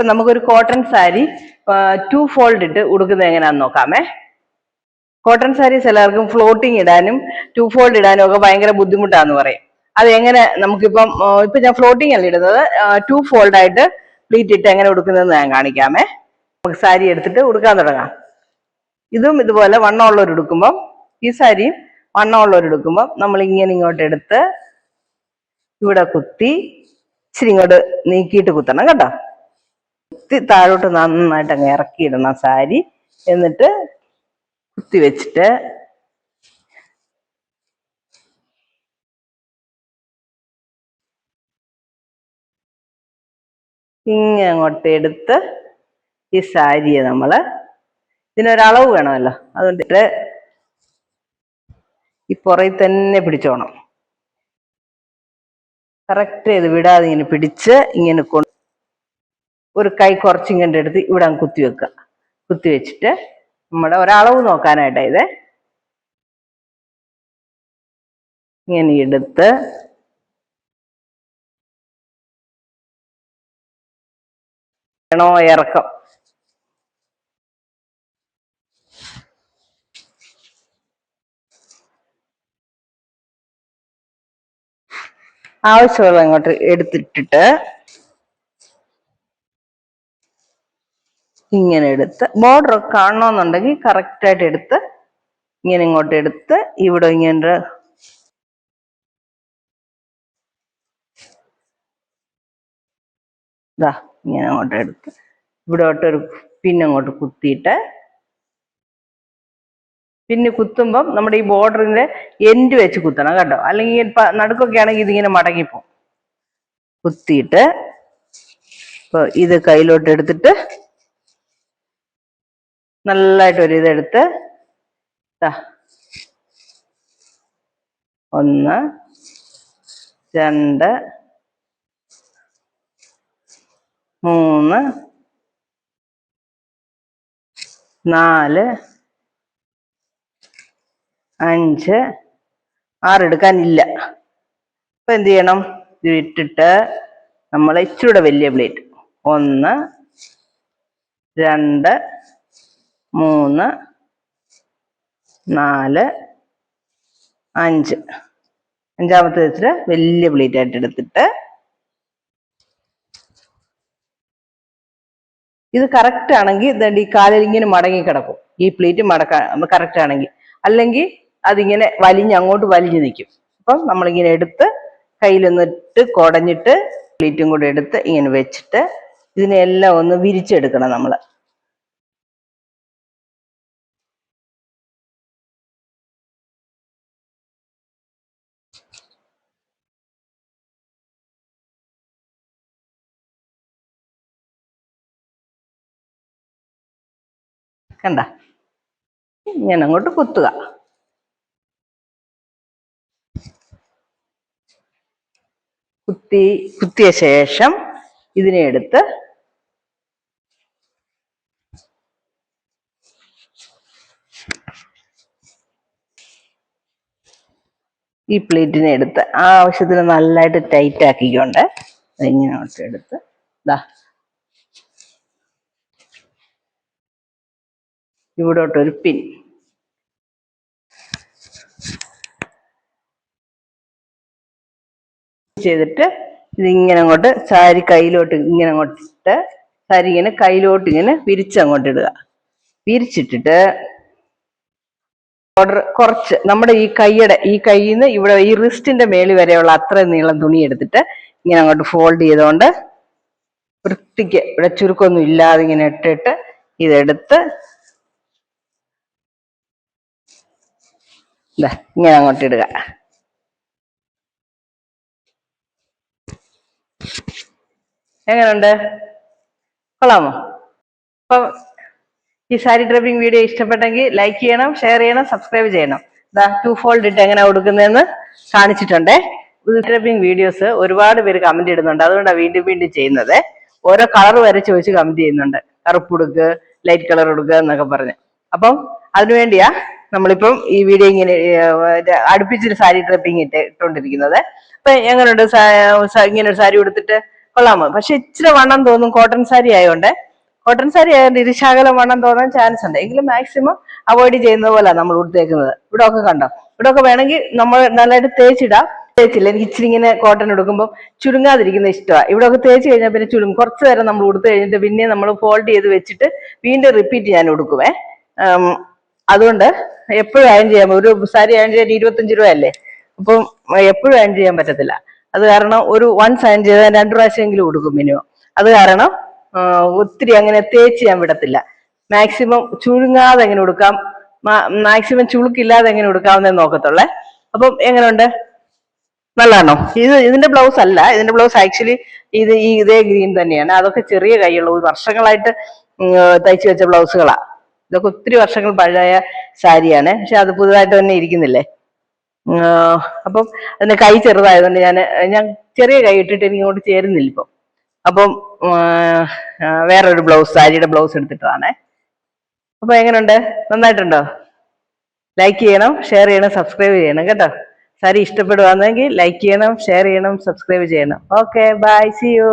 ഇപ്പൊ നമുക്കൊരു cotton sari 2 fold ഇട്ട് ഉടുക്കുന്നത് എങ്ങനെയാന്ന് നോക്കാമേ. കോട്ടൺ സാരീസ് എല്ലാവർക്കും ഫ്ലോട്ടിങ് ഇടാനും 2 ഫോൾഡ് ഇടാനും ഒക്കെ ഭയങ്കര ബുദ്ധിമുട്ടാന്ന് പറയും. അത് എങ്ങനെ നമുക്കിപ്പം ഇപ്പൊ ഞാൻ ഫ്ലോട്ടിങ് അല്ല ഇടുന്നത്, 2 ഫോൾഡ് ആയിട്ട് പ്ലീറ്റ് ഇട്ട് എങ്ങനെ ഉടുക്കുന്നതെന്ന് ഞാൻ കാണിക്കാമേ. നമുക്ക് സാരി എടുത്തിട്ട് ഉടുക്കാൻ തുടങ്ങാം. ഇതും ഇതുപോലെ വണ്ണമുള്ളവർ എടുക്കുമ്പം, ഈ സാരിയും വണ്ണമുള്ളവർ എടുക്കുമ്പം നമ്മൾ ഇങ്ങനെ ഇങ്ങോട്ട് എടുത്ത് ഇവിടെ കുത്തി ഇച്ചിരി ഇങ്ങോട്ട് നീക്കിയിട്ട് കുത്തണം കേട്ടോ. കുത്തി താഴോട്ട് നന്നായിട്ട് അങ്ങ് ഇറക്കിയിടണം സാരി. എന്നിട്ട് കുത്തി വെച്ചിട്ട് ഇങ്ങനെ അങ്ങോട്ട് എടുത്ത് ഈ സാരിയെ ഇതിനൊരളവ് വേണമല്ലോ, അതുകൊണ്ടിട്ട് ഈ പുറയിൽ തന്നെ പിടിച്ചോണം. കറക്റ്റ് ചെയ്ത് വിടാതെ ഇങ്ങനെ പിടിച്ച് ഇങ്ങനെ ഒരു കൈ കുറച്ചിങ്ങോട്ട് എടുത്ത് ഇവിടെ അങ്ങ് കുത്തി വെക്കുക. കുത്തി വെച്ചിട്ട് നമ്മുടെ ഒരളവ് നോക്കാനായിട്ടാ ഇത്. ഇങ്ങനെ എടുത്ത് ഇറക്കം ആവശ്യമുള്ള ഇങ്ങോട്ട് എടുത്തിട്ടിട്ട് ഇങ്ങനെ എടുത്ത് ബോർഡർ കാണണമെന്നുണ്ടെങ്കിൽ കറക്റ്റായിട്ട് എടുത്ത് ഇങ്ങനെ ഇങ്ങോട്ട് എടുത്ത് ഇവിടെ ഇങ്ങനെ ഇങ്ങനെ അങ്ങോട്ട് എടുത്ത് ഇവിടോട്ടൊരു പിന്നങ്ങോട്ട് കുത്തിയിട്ട്, പിന്നെ കുത്തുമ്പം നമ്മുടെ ഈ ബോർഡറിന്റെ എൻഡ് വെച്ച് കുത്തണം കേട്ടോ, അല്ലെങ്കിൽ നടുക്കൊക്കെ ആണെങ്കിൽ ഇതിങ്ങനെ മടങ്ങിപ്പോവും. കുത്തിയിട്ട് ഇപ്പൊ ഇത് കയ്യിലോട്ട് എടുത്തിട്ട് നല്ലതായിട്ട് ഒരു ഇതെടുത്ത് 1 2 3 4 5 6 എടുക്കാനില്ല. അപ്പൊ എന്ത് ചെയ്യണം? ഇത് ഇട്ടിട്ട് നമ്മൾ ഇച്ചിരൂടെ വലിയ പ്ലേറ്റ് 1 2 3 4 5 അഞ്ചാമത്തെ വെച്ചിട്ട് വലിയ പ്ലേറ്റ് ആയിട്ട് എടുത്തിട്ട് ഇത് കറക്റ്റ് ആണെങ്കിൽ ഈ കാലിൽ ഇങ്ങനെ മടങ്ങി കിടക്കും. ഈ പ്ലേറ്റ് കറക്റ്റ് ആണെങ്കിൽ, അല്ലെങ്കിൽ അതിങ്ങനെ അങ്ങോട്ട് വലിഞ്ഞു നിൽക്കും. അപ്പം നമ്മളിങ്ങനെ എടുത്ത് കയ്യിലൊന്നിട്ട് കുടഞ്ഞിട്ട് പ്ലേറ്റും കൂടെ എടുത്ത് ഇങ്ങനെ വെച്ചിട്ട് ഇതിനെല്ലാം ഒന്ന് വിരിച്ചെടുക്കണം നമ്മൾ. കണ്ട, ഇങ്ങനെ അങ്ങോട്ട് കുത്തുക. കുത്തിയ ശേഷം ഇതിനെ എടുത്ത് ഈ പ്ലേറ്റിനെ എടുത്ത് ആവശ്യത്തിന് നല്ലതായിട്ട് ടൈറ്റ് ആക്കിക്കൊണ്ട് ഇങ്ങനെ എടുത്ത് ഇവിടോട്ടൊരു പിൻ ചെയ്തിട്ട് ഇതിങ്ങനെ അങ്ങോട്ട് സാരി കയ്യിലോട്ട് ഇങ്ങനെ അങ്ങോട്ടിട്ട് സാരി ഇങ്ങനെ കയ്യിലോട്ട് ഇങ്ങനെ വിരിച്ചങ്ങോട്ട് ഇടുക. വിരിച്ചിട്ടിട്ട് കുറച്ച് നമ്മുടെ ഈ കയ്യിൽ നിന്ന് ഇവിടെ ഈ റിസ്റ്റിന്റെ മേളിൽ വരെയുള്ള അത്ര നീളം തുണി എടുത്തിട്ട് ഇങ്ങനെ അങ്ങോട്ട് ഫോൾഡ് ചെയ്തുകൊണ്ട് വൃത്തിക്ക് ഇവിടെ ചുരുക്കൊന്നും ഇല്ലാതെ ഇങ്ങനെ ഇട്ടിട്ട് ഇതെടുത്ത് ഇങ്ങനെ അങ്ങോട്ട് ഇടുക. എങ്ങനെയുണ്ട്? കൊള്ളാമോ? അപ്പം ഈ സാരി ഡ്രൈപ്പിംഗ് വീഡിയോ ഇഷ്ടപ്പെട്ടെങ്കിൽ ലൈക്ക് ചെയ്യണം, ഷെയർ ചെയ്യണം, സബ്സ്ക്രൈബ് ചെയ്യണം. 2 ഫോൾഡ് ഇട്ട് എങ്ങനെ കൊടുക്കുന്നതെന്ന് കാണിച്ചിട്ടുണ്ടേ. ഡ്രൈപ്പിംഗ് വീഡിയോസ് ഒരുപാട് പേര് കമന്റ് ഇടുന്നുണ്ട്, അതുകൊണ്ടാണ് വീണ്ടും വീണ്ടും ചെയ്യുന്നത്. ഓരോ കളർ വരെ ചോദിച്ച് കമന്റ് ചെയ്യുന്നുണ്ട്, കറുപ്പ് ഉടുക്ക്, ലൈറ്റ് കളർ ഉടുക്കുക എന്നൊക്കെ പറഞ്ഞ്. അപ്പം അതിനുവേണ്ടിയാ നമ്മളിപ്പം ഈ വീഡിയോ ഇങ്ങനെ അടുപ്പിച്ചൊരു സാരി ഡ്രൈപ്പിംഗ് ഇട്ടുകൊണ്ടിരിക്കുന്നത്. അപ്പൊ എങ്ങനെയുണ്ട് ഇങ്ങനെ ഒരു സാരി ഉടുത്തിട്ട്? കൊള്ളാമോ? പക്ഷെ ഇച്ചിരി വണ്ണം തോന്നും കോട്ടൺ സാരി ആയതുകൊണ്ട്. കോട്ടൺ സാരി ആയതുകൊണ്ട് ഇരുശകലം വണ്ണം തോന്നാൻ ചാൻസ് ഉണ്ട്. എങ്കിലും മാക്സിമം അവോയ്ഡ് ചെയ്യുന്ന പോലെ നമ്മൾ ഉടുത്തേക്കുന്നത്. ഇവിടെ ഒക്കെ കണ്ടോ, ഇവിടെ ഒക്കെ വേണമെങ്കിൽ നമ്മൾ നല്ലതായിട്ട് തേച്ചിടാം. തേച്ചില്ല, എനിക്ക് ഇച്ചിരി ഇങ്ങനെ കോട്ടൺ എടുക്കുമ്പോൾ ചുരുങ്ങാതിരിക്കുന്ന ഇഷ്ടമാണ്. ഇവിടെ ഒക്കെ തേച്ച് കഴിഞ്ഞാൽ പിന്നെ ചുരുങ്ങും. കുറച്ച് നേരം നമ്മൾ ഉടുത്ത് കഴിഞ്ഞിട്ട് പിന്നെ നമ്മൾ ഫോൾഡ് ചെയ്ത് വെച്ചിട്ട് വീണ്ടും റിപ്പീറ്റ് ഞാൻ ഉടുക്കുവേ. അതുകൊണ്ട് എപ്പോഴും അയൺ ചെയ്യാൻ, ഒരു സാരി അയൺ ചെയ്യാൻ 25 രൂപയല്ലേ, അപ്പം എപ്പോഴും അയൺ ചെയ്യാൻ പറ്റത്തില്ല. അത് കാരണം ഒരു വൺസ് അയൺ ചെയ്താൽ 2 പ്രാവശ്യമെങ്കിലും ഉടുക്കും മിനിമം. അത് കാരണം ഒത്തിരി അങ്ങനെ തേച്ച് ഞാൻ വിടത്തില്ല. മാക്സിമം ചുരുങ്ങാതെ എങ്ങനെ ഉടുക്കാം, മാക്സിമം ചുളുക്കില്ലാതെ എങ്ങനെ ഉടുക്കാവുന്നേ നോക്കത്തുള്ളേ. അപ്പം എങ്ങനെയുണ്ട്, നല്ലതാണോ? ഇതിന്റെ ബ്ലൗസ് അല്ല, ഇതിന്റെ ബ്ലൗസ് ആക്ച്വലി ഇതേ ഗ്രീൻ തന്നെയാണ്. അതൊക്കെ ചെറിയ കൈയുള്ള വർഷങ്ങളായിട്ട് തയ്ച്ചു വെച്ച ബ്ലൗസുകളാ. ഇതൊക്കെ ഒത്തിരി വർഷങ്ങൾ പഴയ സാരിയാണ്, പക്ഷെ അത് പുതുതായിട്ട് തന്നെ ഇരിക്കുന്നില്ലേ. അപ്പം അതിന്റെ കൈ ചെറുതായതുകൊണ്ട് ഞാൻ ചെറിയ കൈ ഇട്ടിട്ട് എനിക്ക് ഇങ്ങോട്ട് ചേരുന്നില്ല ഇപ്പം. അപ്പം വേറൊരു ബ്ലൗസ്, സാരിയുടെ ബ്ലൗസ് എടുത്തിട്ടാണേ. അപ്പൊ എങ്ങനെയുണ്ട്, നന്നായിട്ടുണ്ടോ? ലൈക്ക് ചെയ്യണം, ഷെയർ ചെയ്യണം, സബ്സ്ക്രൈബ് ചെയ്യണം കേട്ടോ. സാരി ഇഷ്ടപ്പെടുവാണെങ്കിൽ ലൈക്ക് ചെയ്യണം, ഷെയർ ചെയ്യണം, സബ്സ്ക്രൈബ് ചെയ്യണം. Okay, bye, see U.